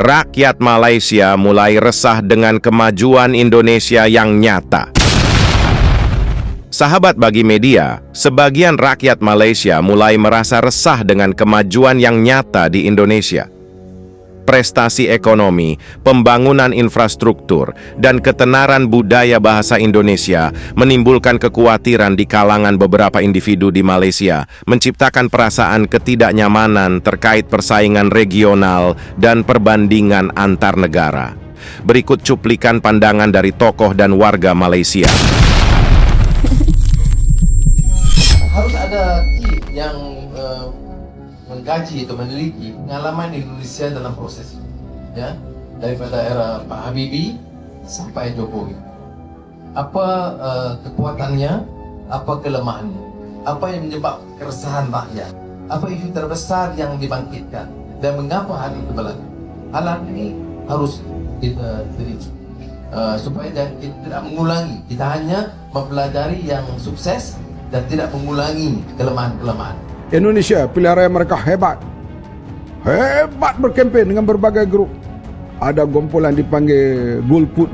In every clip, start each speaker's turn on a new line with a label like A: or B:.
A: rakyat Malaysia mulai resah dengan kemajuan Indonesia yang nyata. Sahabat bagi media, sebagian rakyat Malaysia mulai merasa resah dengan kemajuan yang nyata di Indonesia. Prestasi ekonomi, pembangunan infrastruktur, dan ketenaran budaya bahasa Indonesia menimbulkan kekhawatiran di kalangan beberapa individu di Malaysia, menciptakan perasaan ketidaknyamanan terkait persaingan regional dan perbandingan antar negara. Berikut cuplikan pandangan dari tokoh dan warga Malaysia.
B: Harus ada tim yang mengkaji atau meneliti pengalaman Indonesia dalam proses ini, ya, daripada era Pak Habibie sampai Jokowi. Apa kekuatannya, apa kelemahannya, apa yang menyebabkan keresahan rakyat, apa isu terbesar yang dibangkitkan, dan mengapa hal itu berlaku. Hal ini harus kita teliti supaya kita tidak mengulangi. Kita hanya mempelajari yang sukses dan tidak mengulangi kelemahan-kelemahan.
C: Indonesia, pilihan raya mereka hebat berkempen dengan berbagai grup. Ada gompolan dipanggil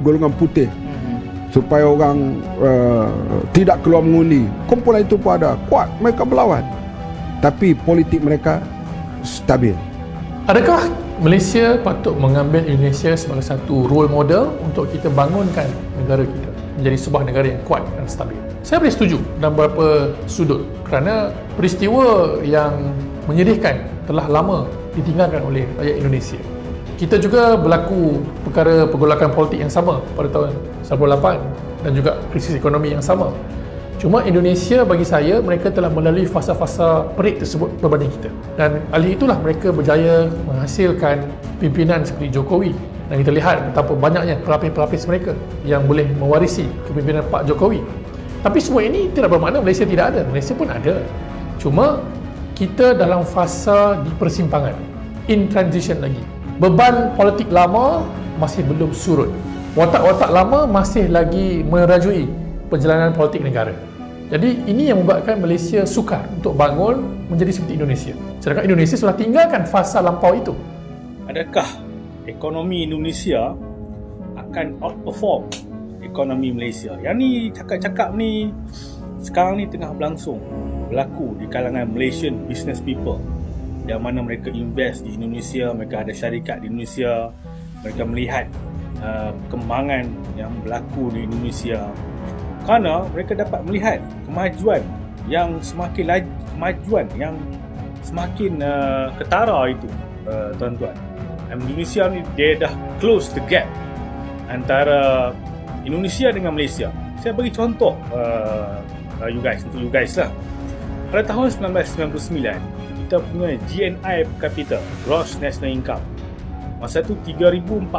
C: golongan putih supaya orang tidak keluar mengundi. Kumpulan itu pun ada, kuat, mereka berlawan, tapi politik mereka stabil.
D: Adakah Malaysia patut mengambil Indonesia sebagai satu role model untuk kita bangunkan negara kita menjadi sebuah negara yang kuat dan stabil? Saya boleh setuju dalam beberapa sudut, kerana peristiwa yang menyedihkan telah lama ditinggalkan oleh rakyat Indonesia. Kita juga berlaku perkara pergolakan politik yang sama pada tahun 98 dan juga krisis ekonomi yang sama. Cuma Indonesia, bagi saya, mereka telah melalui fasa-fasa perik tersebut berbanding kita. Dan alih itulah mereka berjaya menghasilkan pimpinan seperti Jokowi. Dan kita lihat betapa banyaknya pelapis-pelapis mereka yang boleh mewarisi kepimpinan Pak Jokowi. Tapi semua ini tidak bermakna Malaysia tidak ada. Malaysia pun ada. Cuma kita dalam fasa di persimpangan, in transition lagi. Beban politik lama masih belum surut. Watak-watak lama masih lagi merajui perjalanan politik negara. Jadi ini yang membuatkan Malaysia sukar untuk bangun menjadi seperti Indonesia. Sedangkan Indonesia sudah tinggalkan fasa lampau itu.
E: Adakah ekonomi Indonesia akan outperform ekonomi Malaysia? Yang ni cakap-cakap ni sekarang ni tengah berlaku di kalangan Malaysian business people, yang mana mereka invest di Indonesia, mereka ada syarikat di Indonesia, mereka melihat perkembangan yang berlaku di Indonesia, kerana mereka dapat melihat kemajuan yang semakin ketara itu, tuan-tuan. Indonesia ni dia dah close the gap antara Indonesia dengan Malaysia. Saya bagi contoh untuk you guys lah. Pada tahun 1999, kita punya GNI per capita, Gross National Income, masa tu 3,430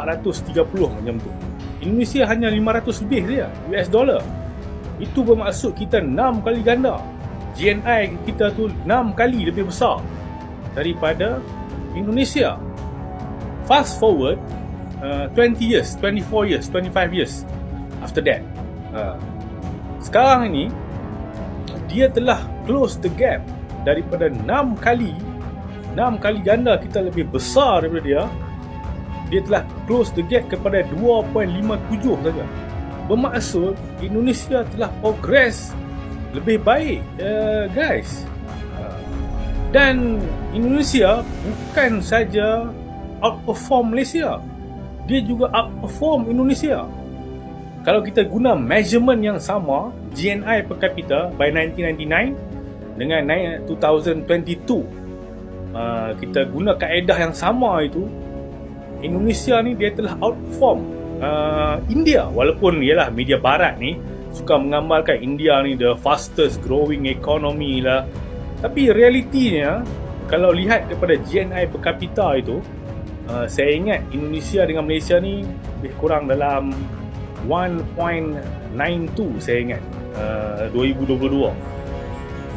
E: macam tu. Indonesia hanya 500 lebih saja US dollar. Itu bermaksud kita 6 kali ganda. GNI kita tu 6 kali lebih besar daripada Indonesia. Fast forward 20 years, 24 years, 25 years after that, sekarang ini dia telah close the gap daripada 6 kali ganda kita lebih besar daripada dia. Dia telah close the gap kepada 2.57 saja. Bermaksud Indonesia telah progress lebih baik, guys. Dan Indonesia bukan saja outperform Malaysia, dia juga outperform Indonesia. Kalau kita guna measurement yang sama, GNI per capita by 1999 dengan 2022, kita guna kaedah yang sama itu, Indonesia ni dia telah outperform India. Walaupun ialah media barat ni suka menggambarkan India ni the fastest growing economy lah, tapi realitinya kalau lihat kepada GNI per capita itu, saya ingat Indonesia dengan Malaysia ni lebih kurang dalam 1.92, saya ingat 2022.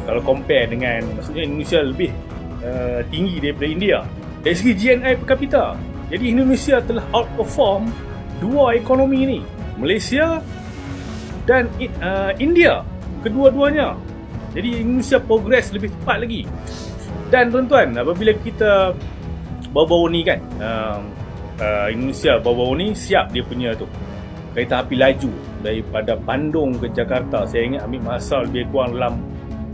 E: Kalau compare dengan, maksudnya Indonesia lebih tinggi daripada India dari segi GNI per capita. Jadi Indonesia telah outperform dua ekonomi ni, Malaysia dan India, kedua-duanya. Jadi Indonesia progress lebih cepat lagi. Dan tuan-tuan, apabila kita baru-baru ni kan, Indonesia baru-baru ni siap dia punya tu kereta api laju daripada Bandung ke Jakarta. Saya ingat ambil masa lebih kurang dalam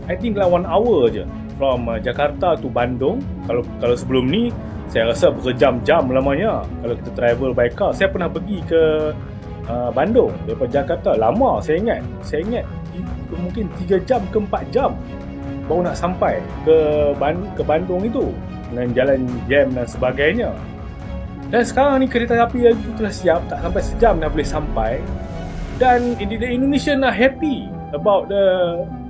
E: 1 hour je from Jakarta to Bandung. Kalau sebelum ni saya rasa berjam-jam lamanya kalau kita travel by car. Saya pernah pergi ke Bandung daripada Jakarta, lama saya ingat mungkin 3 jam ke 4 jam baru nak sampai ke Bandung itu dengan jalan jam dan sebagainya. Dan sekarang ni kereta api lagi telah siap, tak sampai sejam dah boleh sampai. Dan the Indonesian are happy about the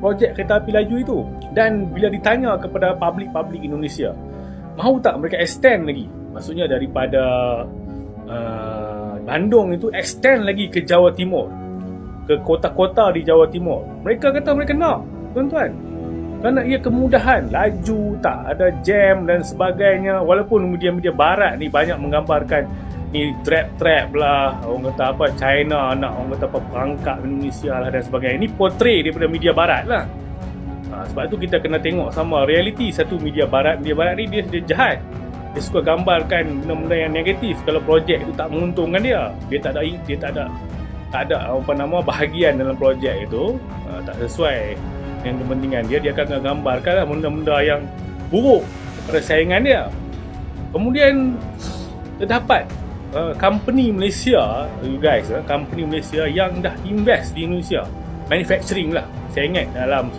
E: projek kereta api laju itu. Dan bila ditanya kepada public Indonesia, mahu tak mereka extend lagi? Maksudnya daripada Bandung itu extend lagi ke Jawa Timur, ke kota-kota di Jawa Timur. Mereka kata mereka nak, tuan-tuan. Kerana ia kemudahan, laju, tak ada jam dan sebagainya. Walaupun media-media barat ni banyak menggambarkan ni trap lah, orang kata apa, China nak, orang kata apa, perangkap Indonesia lah dan sebagainya. Ini portray daripada media barat lah. Sebab tu kita kena tengok sama realiti satu media barat ni dia jahat. Dia suka gambarkan benda-benda yang negatif. Kalau projek itu tak menguntungkan dia tak ada bahagian dalam projek itu, tak sesuai dengan kepentingan dia akan gambarkan benda-benda yang buruk pada saingan dia. Kemudian terdapat company Malaysia, you guys, company Malaysia yang dah invest di Indonesia, manufacturing lah. Saya ingat dalam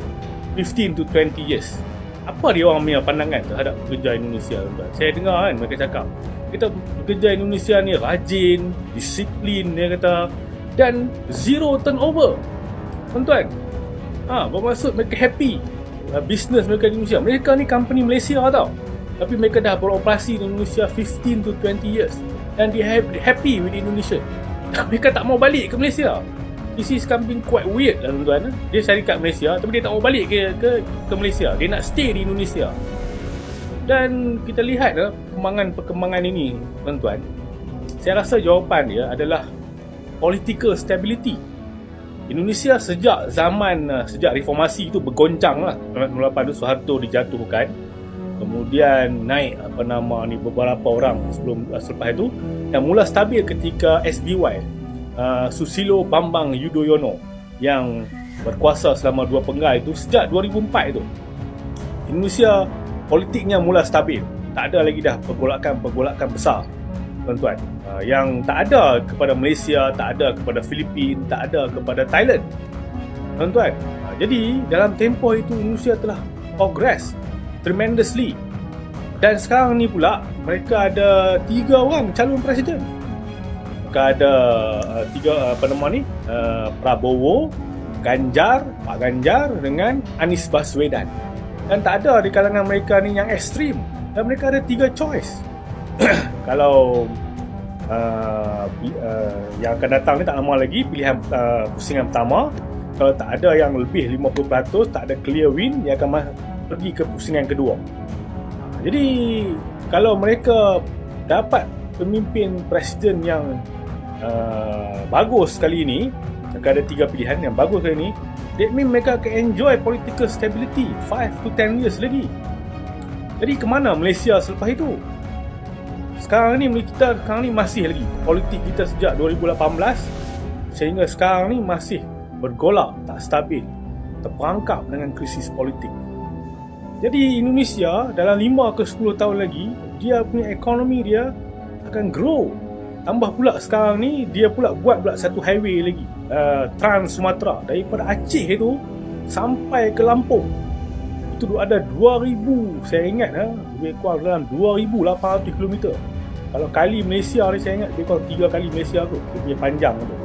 E: 15 to 20 years. Apa dia orang punya pandangan terhadap pekerja Indonesia, tuan? Saya dengar kan mereka cakap, kita pekerja Indonesia ni rajin, disiplin, dia kata, dan zero turnover, tuan-tuan. Bermaksud mereka happy business mereka di Indonesia. Mereka ni company Malaysia tau, tapi mereka dah beroperasi di Indonesia 15 to 20 years dan dia happy with Indonesia. Mereka tak mau balik ke Malaysia. This is something quite weird lah, tuan-tuan. Dia cari kat Malaysia tapi dia tak mau balik ke Malaysia. Dia nak stay di Indonesia. Dan kita lihat perkembangan ini, tuan-tuan. Saya rasa jawapan dia adalah political stability. Indonesia sejak reformasi itu bergoncang lah. 1998 tu Soeharto dijatuhkan. Kemudian naik beberapa orang selepas itu, dan mula stabil ketika SBY, Susilo Bambang Yudhoyono, yang berkuasa selama 2 penggal itu sejak 2004 itu. Indonesia politiknya mula stabil. Tak ada lagi dah pergolakan besar, tuan-tuan. Yang tak ada kepada Malaysia, tak ada kepada Filipina, tak ada kepada Thailand, tuan-tuan. Jadi dalam tempoh itu Indonesia telah progress tremendously. Dan sekarang ni pula mereka ada 3 orang calon presiden. Mereka ada 3 Prabowo, Pak Ganjar dengan Anies Baswedan. Dan tak ada di kalangan mereka ni yang ekstrim. Dan mereka ada 3 choice. Kalau yang akan datang ni tak lama lagi, pilihan pusingan pertama, kalau tak ada yang lebih 50%, tak ada clear win, dia akan pergi ke pusingan kedua. Jadi kalau mereka dapat pemimpin presiden yang bagus kali ini, mereka ada 3 pilihan yang bagus kali ini, that means mereka akan enjoy political stability 5 to 10 years lagi. Jadi ke mana Malaysia selepas itu? Sekarang ni masih lagi politik kita sejak 2018 sehingga sekarang ni masih bergolak, tak stabil, terperangkap dengan krisis politik. Jadi Indonesia dalam 5 ke 10 tahun lagi, dia punya ekonomi dia akan grow. Tambah pula sekarang ni dia pula buat satu highway lagi, Trans Sumatera, daripada Aceh itu sampai ke Lampung. Itu ada 2,000, saya ingat lebih kurang dalam 2,800 km. Kalau kali Malaysia ni saya ingat lebih kurang 3 kali Malaysia tu, dia punya panjang tu.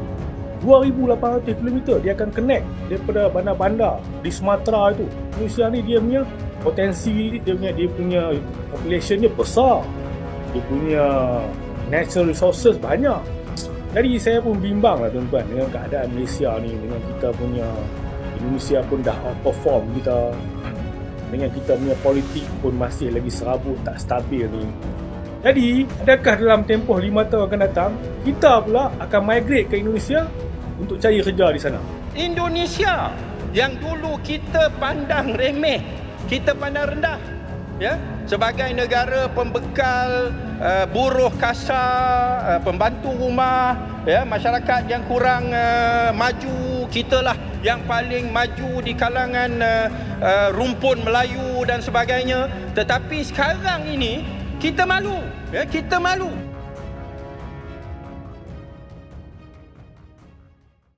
E: 2,800 km dia akan connect daripada bandar-bandar di Sumatera itu. Indonesia ni dia punya potensi, dia punya populationnya besar, dia punya natural resources banyak. Jadi saya pun bimbang lah, tuan-tuan, dengan keadaan Malaysia ni, dengan kita punya Indonesia pun dah outperform kita, dengan kita punya politik pun masih lagi serabut, tak stabil ni. Jadi adakah dalam tempoh 5 tahun akan datang kita pula akan migrate ke Indonesia untuk cari kerja di sana?
F: Indonesia yang dulu kita pandang remeh, kita pandang rendah, ya, sebagai negara pembekal buruh kasar, pembantu rumah, ya, masyarakat yang kurang maju, kitalah yang paling maju di kalangan rumpun Melayu dan sebagainya. Tetapi sekarang ini kita malu, ya, kita malu.